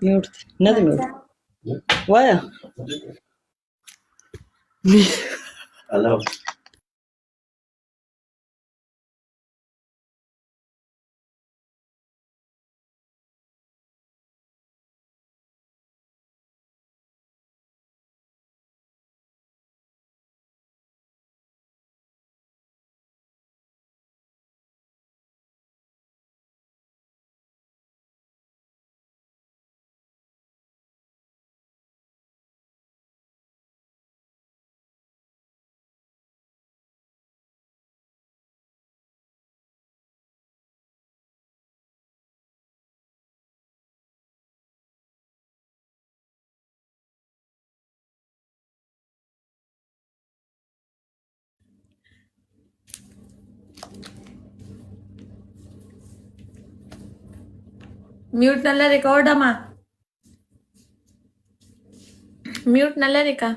म्यूट نه دی म्यूट وایا هلو మ్యూట్ నల్ల రికార్డ్ అమ్మా మ్యూట్ నల్ల రికా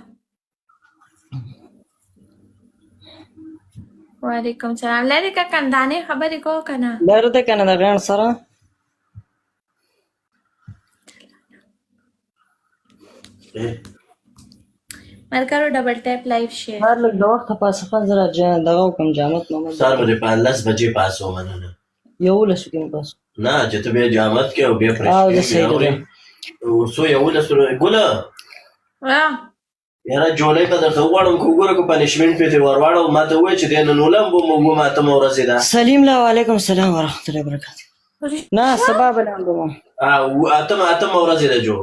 وعلیکم سلام لری کا کندانې خبرې کو کنه لاره ده کنه د غاڼ سره مرکرو ډبل ټیپ لایو شیر هر لږ د وخته پاسه زره دغه وکم جامت محمد سهار به په 10 بجې پاسو مننه 11 کې پاس نه چې ته بیا جامت کې او بیا او د فرش صحیح ده او سو 11 ګوله یاره جولای ته درته وغواړم که وګوره که پنشمنټ پې ترې ورواړو ما ته ووایه چې دی نن ولمبو موږ اتمه ورځې ده سلیم له وعلیکم السلام ورحمت الله وبرکاته نه سبا بلندم اتمه ورځې ده جو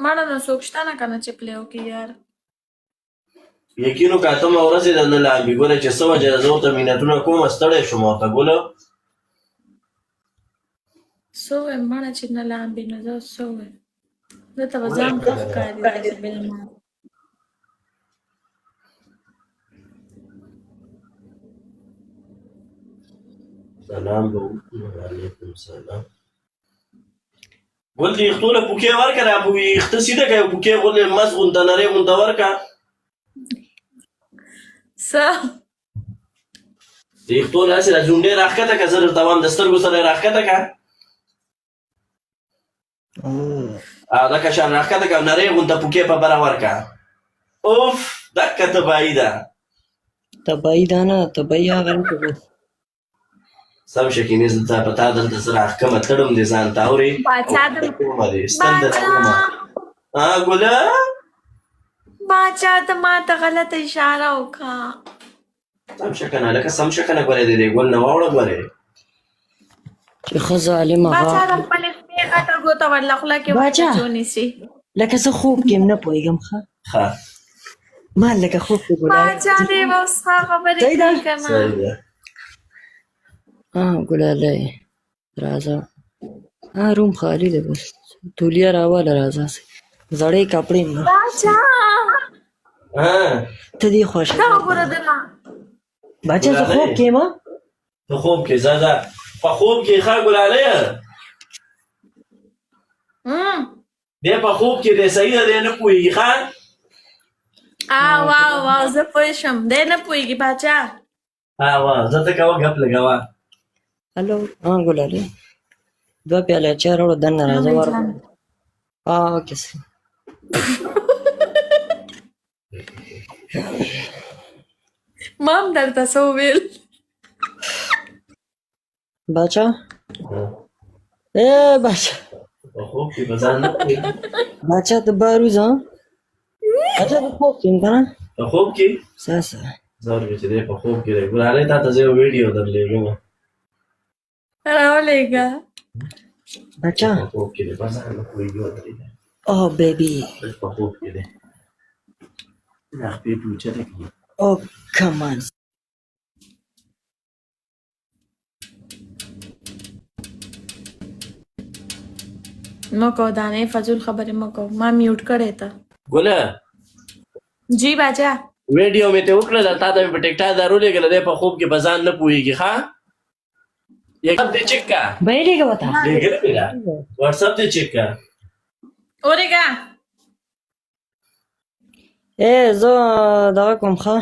مړه نو څوک شته نه کنه چې پلی وکړي یار یقینو که اتمه ورځې ده نه لامبي ګوره چې څه وجه ده زه ورته مینتونه کوم ستړی شوم ورته ګوله څه وایم مړه چې نه لامبي نو زه څه وایم زه ته به ځان ښه ښکاري بالمال سلام علیکم سلام ول دې خپله پوکې ورکړه را ویښته سیده کړه پوکې غونې مس غونته نرۍ غونته ورکړه څه دې خپله هسې را ځونډې راښکته کړه زه درته وایم د سترګو سره یې راښکته کړه دا کشان راښکته کړه نرۍ غونته پوکې په بره ورکړه اوف دکه تباهي ده تباهي ده نه تباهي هغه نه کوي سم شکینې زه په تا دلته زه راښکمه تړم دې ځان ته اورې باچا د کومه دې ستن درته کومه ګله باچا ته ما ته غلطه اشاره وکړه سم شه کنه لکه سم شه کنه ګورې دې ګل نه واوړه ګورې چې ښه ظالمه باچا د خپلې خپې غټه ګوته ورله خوله کې ونیسي لکه زه خوب کې هم نه پوهېږم ښه ما لکه خوب کې باچا دې به اوس ښه خبرې کوي که نه ګلالی راځه روم خالی دی بس تولیه راواله راځه زړې کپړې باچا ته دې خوښه دا وګوره دله باچا زه خوب کې یم ته خوب کې ځه په خوب کې ښه ګلالیه دی په خوب کې دی صحیح ده دی نه پوهېږي ښه واو زه پوه شم دی نه پوهېږي باچا زه ته کوه ګپ لګوه هلو ګلالي 2 پیاله چای راوړه دننه راځه ورکړه اوکې ما هم درته څه وویل باچا باچا په خوب کې به ځان نه پوهېږي باچا ته بار وځه باچا ته خوب کې یم که نه په خوب کې ساسه زه ورکړې چې دی په خوب کې دی ګلالۍ تا ته زه یو ویډیو درلېږم راولېږه باچا په خوب کې دی بس ځان نه پوهېږي ودرېږه اوه بیبي په خوب کې دی دا خپې پې اوچته کړي اوه کمان مکو دانې فضول خبرې مکو ما میوټ کړې ته ګله جی باچا ویډیو مې ته وکړه تا ته مې په ټیک ټاک درولېږله دی په خوب کې به ځان نه پوهېږي ښه یک دې چیک کا بهېږه وته لېږلې مې ده واټساپ دې چیک کا اورېږه زه دغه کوم ښه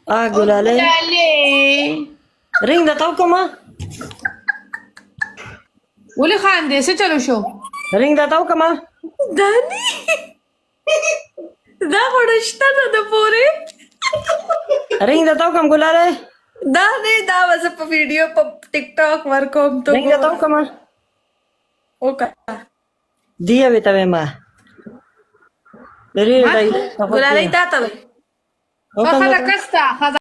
ګلاله رنګ درته وکړمه ولې خاندې څه چلو شو رنګ درته وکړمه دانی دا خو شته نه ده پورې رنګ درته وکړم ګلاله دا نه دا وز په ویډیو په ټیک ټاک ورکوم ته رنګ درته وکړمه وکړه دی وې ته ما لري دای ګلالۍ تا ته وي خزه کستا خزه